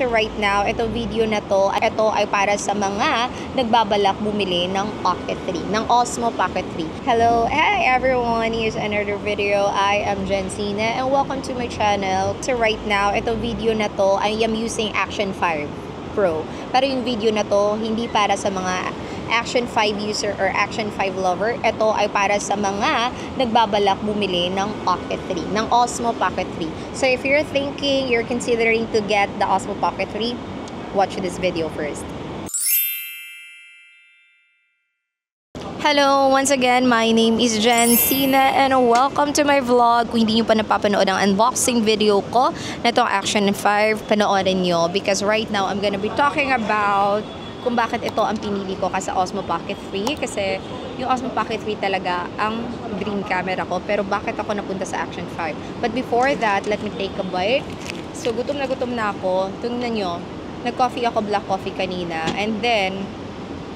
So right now, ito video na to, ito ay para sa mga nagbabalak bumili ng Pocket 3, ng Osmo Pocket 3. Hello, hi everyone, here's another video. I am Jensina and welcome to my channel. So right now, ito video na to, I am using Action 5 Pro. Pero yung video na to, hindi para sa mga Action 5 user or Action 5 lover. Ito ay para sa mga nagbabalak bumili ng Pocket 3, ng Osmo Pocket 3. So if you're thinking, you're considering to get the Osmo Pocket 3, watch this video first. Hello, once again, my name is Jensina and welcome to my vlog. Kung hindi nyo pa napapanood ang unboxing video ko na itong Action 5, panoorin nyo because right now I'm gonna be talking about kung bakit ito ang pinili ko kasi Osmo Pocket 3 kasi yung Osmo Pocket 3 talaga ang dream camera ko, pero bakit ako napunta sa Action 5? But before that, let me take a bite. So gutom na ako. Tingnan nyo, nag-coffee ako, black coffee kanina, and then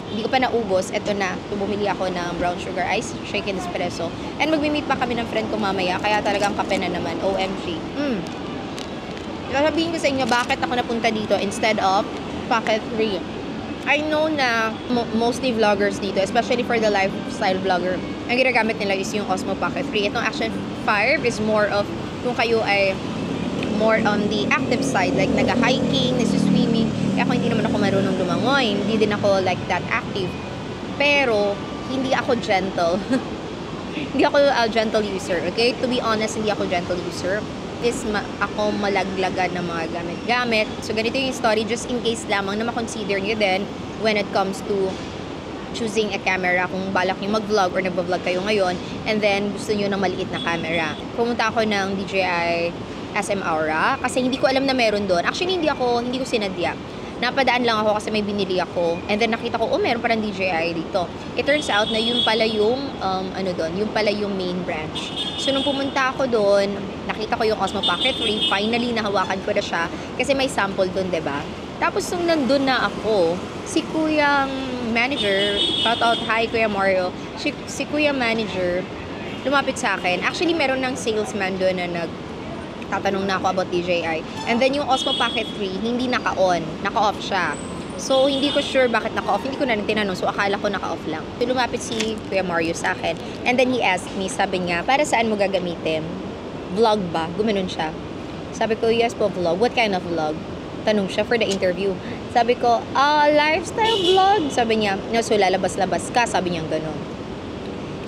hindi ko pa naubos. Ito na, bumili ako ng brown sugar ice, shaken espresso, and magmi-meet pa kami ng friend ko mamaya, kaya talagang kape na naman. OMG. Sasabihin ko sa inyo bakit ako napunta dito instead of Pocket 3. I know na mostly vloggers dito, especially for the lifestyle vlogger, ang ginagamit nila is yung Osmo Pocket 3. Itong Action 5 is more of, kung kayo ay more on the active side, like nag-hiking, nag-swimming. Kaya ako hindi naman ako marunong lumangoy, hindi din ako like that active. Pero, hindi ako gentle. Hindi ako gentle user, okay? To be honest, hindi ako gentle user. Ako malaglagan ng mga gamit-gamit. So, ganito yung story, just in case lamang na makonsider nyo din when it comes to choosing a camera, kung balak nyo mag-vlog or nag-vlog kayo ngayon, and then gusto nyo ng maliit na camera. Pumunta ako ng DJI SM Aura kasi hindi ko alam na meron doon. Actually, hindi ko sinadya. Napadaan lang ako kasi may binili ako. And then nakita ko, meron parang DJI dito. It turns out na yun pala yung, yun pala yung main branch. So, nung pumunta ako doon, nakita ko yung Osmo Pocket 3. Finally, nahawakan ko na siya. Kasi may sample doon, diba? Tapos, nung nandun na ako, si Kuyang Manager, shout out, hi Kuya Mario, si Kuya Manager, lumapit sa akin. Actually, meron ng salesman doon na tatanong na ako about DJI. And then yung Osmo Pocket 3, hindi naka-on. Naka-off siya. So, hindi ko sure bakit naka-off. Hindi ko na tinanong. So, akala ko naka-off lang. So, lumapit si Kuya Mario sa akin. And then he asked me, sabi niya, para saan mo gagamitin? Vlog ba? Gumanon siya. Sabi ko, yes po, vlog. What kind of vlog? Tanong siya for the interview. Sabi ko, lifestyle vlog. Sabi niya, no, so lalabas-labas ka. Sabi niya gano'n.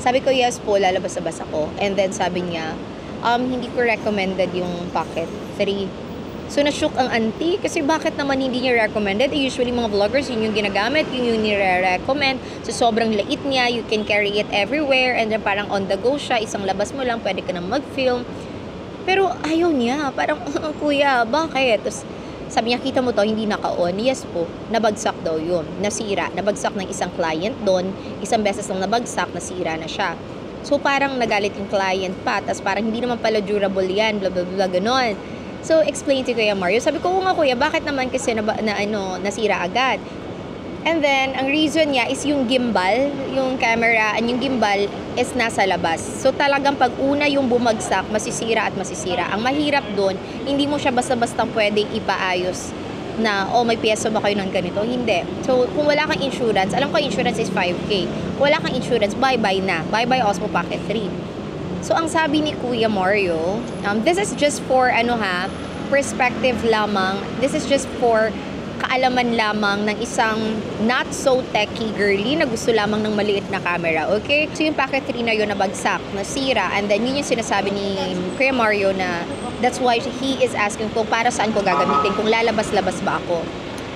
Sabi ko, yes po, lalabas-labas ako. And then sabi niya, hindi ko recommended yung Pocket 3. So, na-shook ang auntie kasi bakit naman hindi niya recommended? Usually, mga vloggers, yun yung ginagamit, yun yung nire-recommend. So, sobrang lait niya, you can carry it everywhere, and then parang on the go siya, isang labas mo lang, pwede ka na mag-film. Pero, ayaw niya. Parang, kuya, bakit? Tapos, sabi niya, kita mo to, hindi naka-on. Yes po, nabagsak daw yun. Nasira. Nabagsak ng isang client doon. Isang beses lang nabagsak, nasira na siya. So, parang nagalit yung client pa. Tapos, parang hindi naman pala durable yan. Blah, blah, blah, ganon. So, explain to Kuya Mario. Sabi ko, nga kuya, bakit naman kasi nasira agad? And then, ang reason niya is yung gimbal. Yung camera, and yung gimbal is nasa labas. So, talagang pag una yung bumagsak, masisira at masisira. Ang mahirap doon, hindi mo siya basta-basta pwedeng ipaayos na, may piyesa ba kayo ng ganito? Hindi. So, kung wala kang insurance, alam ko insurance is 5K. Kung wala kang insurance, bye-bye na. Bye-bye Osmo Pocket 3. So, ang sabi ni Kuya Mario, this is just for, perspective lamang. This is just for kaalaman lamang ng isang not so techy girly na gusto lamang ng maliit na camera, okay? So, yung Pocket 3 na yun nabagsak, nasira, and then yun yung sinasabi ni Kuya Mario na that's why he is asking kung para saan ko gagamitin, kung lalabas-labas ba ako.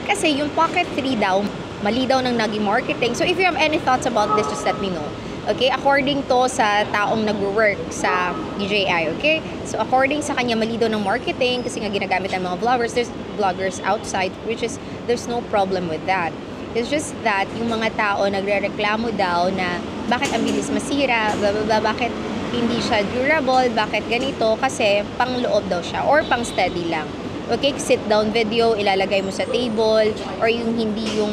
Kasi yung Pocket 3 daw, mali daw ng naging marketing. So, if you have any thoughts about this, just let me know. Okay? According to sa taong nag-work sa DJI, okay? So, according sa kanya, mali daw ng marketing kasi nga ginagamit ng mga vloggers. There's vloggers outside, which is, there's no problem with that. It's just that, yung mga tao nagre-reklamo daw na bakit ang bilis masira, blah, blah, blah, bakit hindi siya durable, bakit ganito, kasi pang loob daw siya, or pang steady lang. Okay? Sit down video, ilalagay mo sa table, or yung hindi yung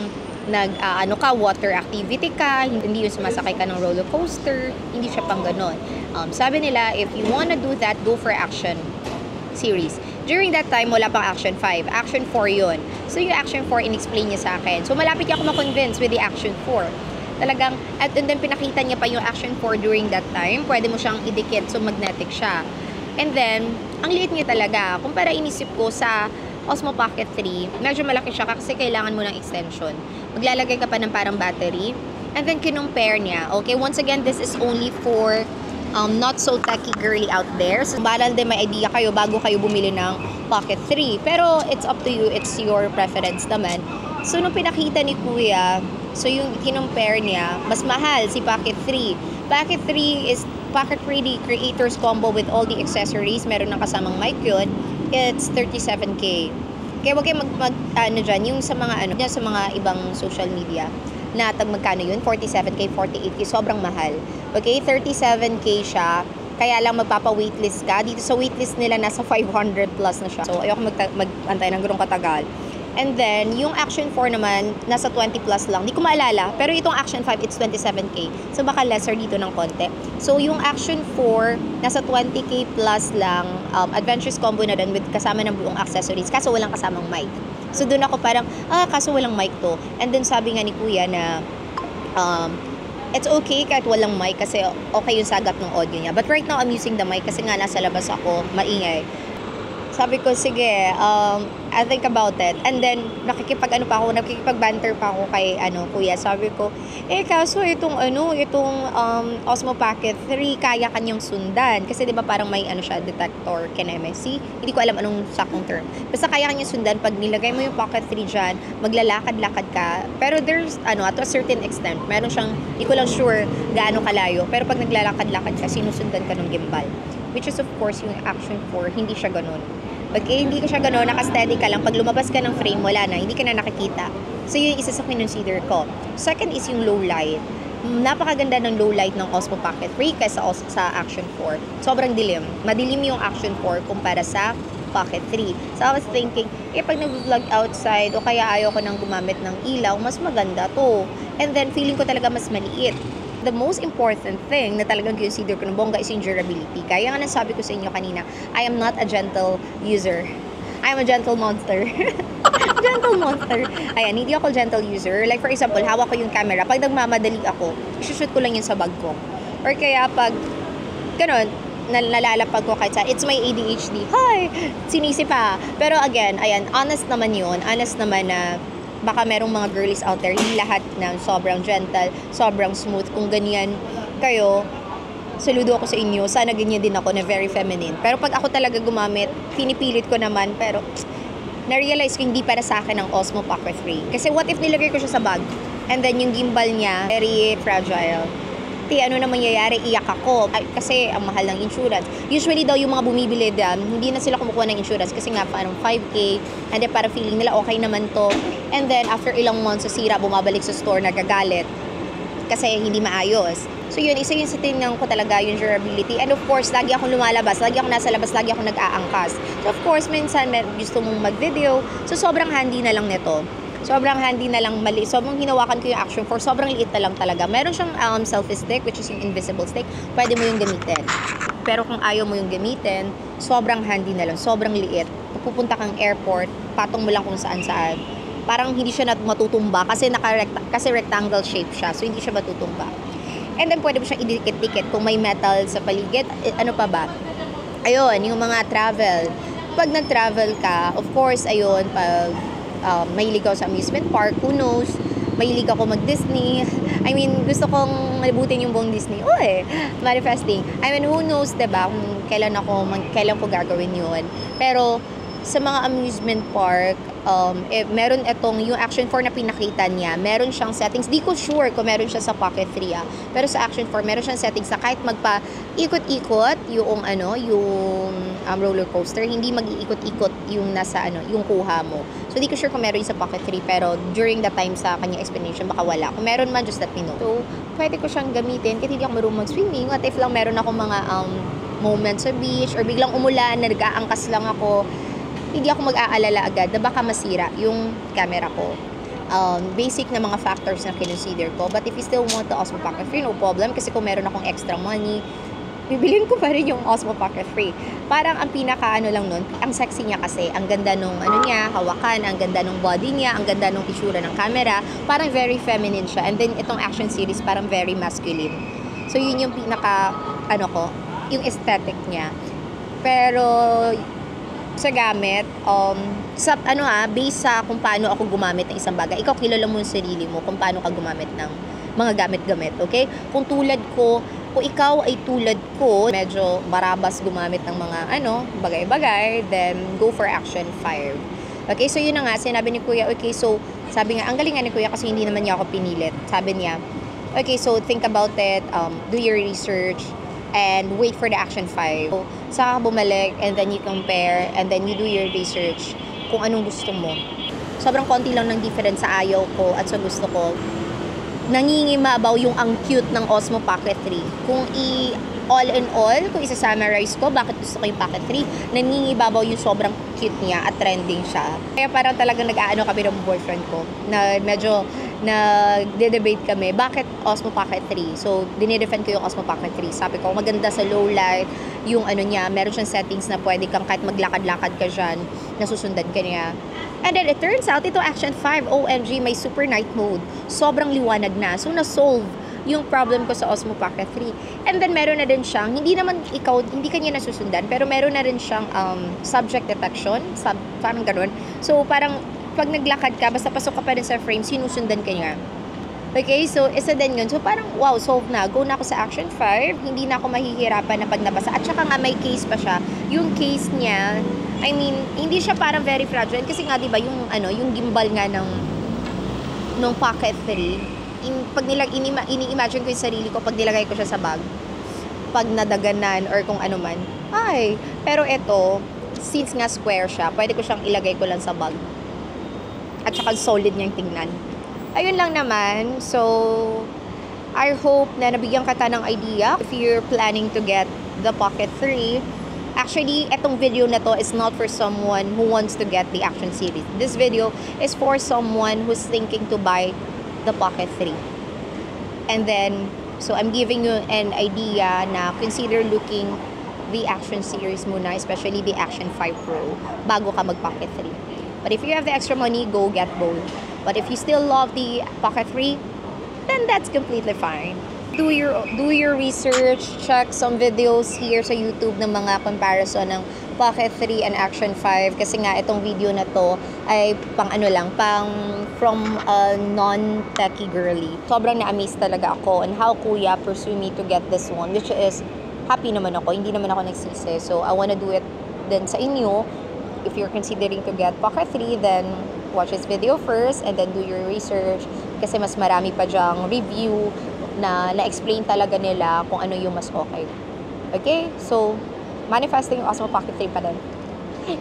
water activity ka, hindi yung sumasakay ka ng roller coaster, hindi siya pang ganon. Sabi nila, if you wanna do that, go for Action series. During that time, wala pang Action 5. Action 4 yun. So, yung Action 4, in-explain niya sa akin. So, malapit niya ako ma-convince with the Action 4. Talagang, and then pinakita niya pa yung Action 4 during that time. Pwede mo siyang idikit, so magnetic siya. And then, ang liit niya talaga. Kumpara inisip ko sa Osmo Pocket 3, medyo malaki siya kasi kailangan mo ng extension. Maglalagay ka pa ng parang battery. And then, kinumpare niya. Okay, once again, this is only for not so techy girly out there. So, baral din may idea kayo bago kayo bumili ng Pocket 3. Pero, it's up to you. It's your preference naman. So, nung pinakita ni Kuya, so yung kinumpare niya, mas mahal si Pocket 3. Pocket 3 is Pocket 3 the creators combo with all the accessories. Meron ng kasamang mic yun. It's 37K. Kaya wag kayo ano dyan, yung sa mga sa mga ibang social media na magkano yun, 47K, 48K, sobrang mahal. Okay, 37K siya. Kaya lang magpapa-waitlist ka. Dito sa waitlist nila, nasa 500 plus na siya. So, ayoko mag-antay ng ganung katagal. And then, yung Action 4 naman, nasa 20 plus lang. Di ko maalala. Pero itong Action 5, it's 27K. So, baka lesser dito ng konti. So, yung Action 4, nasa 20K plus lang. Adventures combo na din with kasama ng buong accessories. Kaso walang kasamang mic. So, doon ako parang, kaso walang mic to. And then, sabi nga ni Kuya na, it's okay kahit walang mic kasi okay yung sagat ng audio niya. But right now, I'm using the mic kasi nga nasa labas ako, maingay. Sabi ko, sige, I'll think about it. And then, nakikipag-banter pa ako kay, Kuya. Sabi ko, kaso itong Osmo Pocket 3, kaya kanyang sundan. Kasi, di ba, parang may, detector, kineme. Hindi ko alam anong sakong term. Basta kaya kanyang sundan, pag nilagay mo yung Pocket 3 dyan, maglalakad-lakad ka. Pero there's, to a certain extent, meron siyang, hindi ko lang sure gaano kalayo. Pero pag naglalakad-lakad ka, sinusundan ka ng gimbal. Which is, of course, yung Action 4, hindi siya ganun. Pag hindi ka siya gano'n, naka-steady ka lang, pag lumabas ka ng frame, wala na, hindi ka na nakikita. So, yun yung isa sa kinonsider ko. Second is yung low light. Napakaganda ng low light ng Osmo Pocket 3 kaysa sa Action 4. Sobrang dilim. Madilim yung Action 4 kumpara sa Pocket 3. So, I was thinking, pag nag-vlog outside o kaya ayaw ko nang gumamit ng ilaw, mas maganda to. And then, feeling ko talaga mas maliit. The most important thing na talagang consider ko ng bongga is yung durability. Kaya nga nasabi ko sa inyo kanina, I am not a gentle user. I am a gentle monster. Gentle monster. Ayan, hindi ako gentle user. Like for example, hawak ko yung camera. Pag nagmamadali ako, shoot ko lang yun sa bag ko. Or kaya pag, ganun, nalalapag ko kahit sa, it's my ADHD. Hi! Sinisi pa. Pero again, ayan, honest naman yun. Honest naman na, baka merong mga girlies out there, hindi lahat na sobrang gentle, sobrang smooth. Kung ganyan kayo, saludo ako sa inyo. Sana ganyan din ako na very feminine. Pero pag ako talaga gumamit, pinipilit ko naman. Pero na-realize ko hindi para sa akin ang Osmo Pocket 3. Kasi what if nilagay ko siya sa bag? And then yung gimbal niya, very fragile. Ano na mangyayari, iyak ako. Kasi ang mahal ng insurance. Usually daw yung mga bumibili dyan, hindi na sila kumukuha ng insurance kasi nga parang 5K. And then parang feeling nila okay naman to. And then after ilang months sa sira, bumabalik sa store, nagagalit. Kasi hindi maayos. So yun, isa yun sa tingnan ko talaga yung durability. And of course, lagi akong lumalabas, lagi ako nasa labas, lagi ako nag-aangkas. So of course, minsan gusto mong mag-video. So sobrang handy na lang nito. Sobrang handy na lang, sobrang hinawakan ko yung Action 4, sobrang liit na lang talaga. Meron siyang selfie stick, which is yung invisible stick, pwede mo yung gamitin. Pero kung ayaw mo yung gamitin, sobrang handy na lang, sobrang liit. Kung pupunta kang airport, patong mo lang kung saan-saan. Parang hindi siya matutumba kasi kasi rectangle shape siya, so hindi siya matutumba. And then pwede mo siyang idikit-dikit kung may metal sa paligid. Ano pa ba? Ayun, yung mga travel. Pag nag-travel ka, of course, ayun, pag mahilig ako sa amusement park, who knows, mahilig ako mag-Disney. I mean, gusto kong malibutin yung buong Disney. Manifesting. I mean, who knows, diba, kung kailan ko gagawin yun. Pero, sa mga amusement park, meron yung Action 4 na pinakita niya, meron siyang settings. Di ko sure kung meron siya sa Pocket 3 Pero sa Action 4, meron siyang settings na kahit magpa-ikot-ikot yung roller coaster, hindi mag-iikot-ikot yung yung kuha mo. So di ko sure kung meron yung sa Pocket 3, pero during the time sa kanya explanation, baka wala. Kung meron man, just let me know. So, pwede ko siyang gamitin kahit hindi ako marunong mag-swimming. At if lang meron ako mga moments sa beach or biglang umulan, nag-aangkas lang ako, hindi ako mag-aalala agad na baka masira yung camera ko. Basic na mga factors na kinonsider ko. But if you still want the Osmo Pocket 3, no problem. Kasi kung meron akong extra money, bibilin ko pa rin yung Osmo Pocket 3. Parang ang pinaka ano lang nun, ang sexy niya kasi, ang ganda nung ano niya, hawakan, ang ganda nung body niya, ang ganda nung itsura ng camera, parang very feminine siya. And then itong action series parang very masculine. So yun yung pinaka ano ko, yung aesthetic niya. Pero sa gamit, sa ano based sa kung paano ako gumamit ng isang bagay. Ikaw kilala mo yung sarili mo kung paano ka gumamit ng mga gamit-gamit, okay? Kung ikaw ay tulad ko, medyo barabas gumamit ng mga bagay-bagay, then go for action 5. Okay, so yun na nga, sinabi ni Kuya, okay, so sabi nga, ang galing nga ni Kuya kasi hindi naman niya ako pinilit. Sabi niya, okay, so think about it, do your research, and wait for the action 5. So, saka bumalik, and then you compare, and then you do your research kung anong gusto mo. Sobrang konti lang ng difference sa ayaw ko at sa gusto ko. Nangingimabaw yung ang cute ng Osmo Pocket 3. Kung all in all, kung isa-summarize ko, bakit gusto ko yung Pocket 3, nangingibabaw yung sobrang cute niya at trending siya. Kaya parang talagang nag-aano kami ng boyfriend ko, na medyo nagde-debate kami, bakit Osmo Pocket 3? So, dinidefend ko yung Osmo Pocket 3. Sabi ko, maganda sa low light, yung ano niya, meron siyang settings na pwede kang kahit maglakad-lakad ka dyan, nasusundan ka niya. And then, it turns out, ito Action 5, OMG, may super night mode. Sobrang liwanag na. So, na-solve yung problem ko sa Osmo Pocket 3. And then, meron na din siyang, hindi ka niya nasusundan, pero meron na rin siyang subject detection, parang ganun. So, parang, pag naglakad ka, basta pasok ka pa rin sa frame, sinusundan ka niya. Okay, so isa din yun. So parang, wow, solve na. Go na ako sa Action 5. Hindi na ako mahihirapan na pag nabasa. At saka nga may case pa siya. Yung case niya, I mean, hindi siya parang very fragile. Kasi nga, di ba, yung gimbal nga nung Pocket 3, pag ini-imagine ko yung sarili ko, pag nilagay ko siya sa bag, pag nadaganan or kung ano man, pero ito, since nga square siya, pwede ko siyang ilagay ko lang sa bag. At saka solid niyang tingnan. Ayun lang naman. So, I hope na nabigyan kita ng idea if you're planning to get the Pocket 3. Actually, etong video na to is not for someone who wants to get the action series. This video is for someone who's thinking to buy the Pocket 3. And then, so I'm giving you an idea na consider looking the action series muna, especially the Action 5 Pro, bago ka mag-Pocket 3. But if you have the extra money, go get both. But if you still love the Pocket 3, then that's completely fine. Do your research, check some videos here sa YouTube ng mga comparison ng Pocket 3 and Action 5 kasi nga itong video na to ay pang from a non-techie girly. Sobrang na-amaze talaga ako on how Kuya pursue me to get this one, which is happy naman ako, hindi naman ako nagsisi. So I wanna do it din sa inyo. If you're considering to get Pocket 3, then watch this video first and then do your research kasi mas marami pa dyang review na na-explain talaga nila kung ano yung mas okay. Okay? So, manifesting yung Osmo Pocket 3 pa din.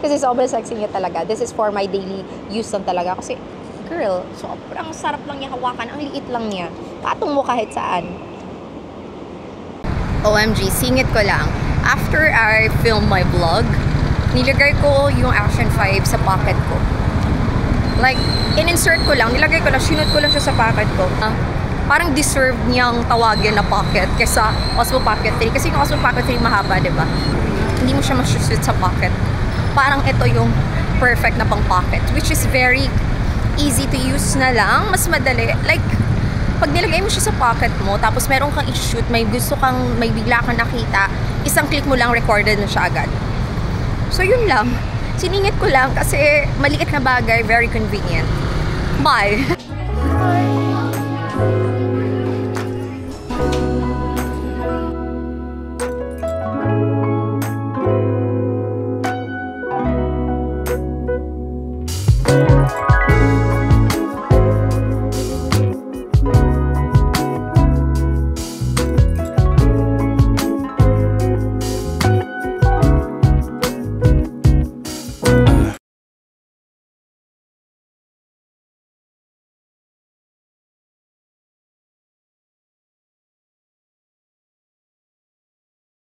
Kasi sobrang sexy niya talaga. This is for my daily use lang talaga. Kasi, girl, sobrang sarap lang niya hawakan. Ang liit lang niya. Patong mo kahit saan. OMG, singit ko lang. After I film my vlog, nilagay ko yung Action 5 sa pocket ko. Like, in-insert ko lang, nilagay ko lang, sinut ko lang siya sa pocket ko. Parang deserve niyang tawagin na pocket kaysa Osmo Pocket 3. Kasi yung Osmo Pocket 3 mahaba, diba? Hindi mo siya masusut sa pocket. Parang ito yung perfect na pang pocket, which is very easy to use na lang. Mas madali. Like, pag nilagay mo siya sa pocket mo, tapos meron kang i-shoot, may bigla kang nakita, isang click mo lang, recorded na siya agad. So, yun lang. Siningit ko lang kasi maliit na bagay, very convenient. Bye! Bye!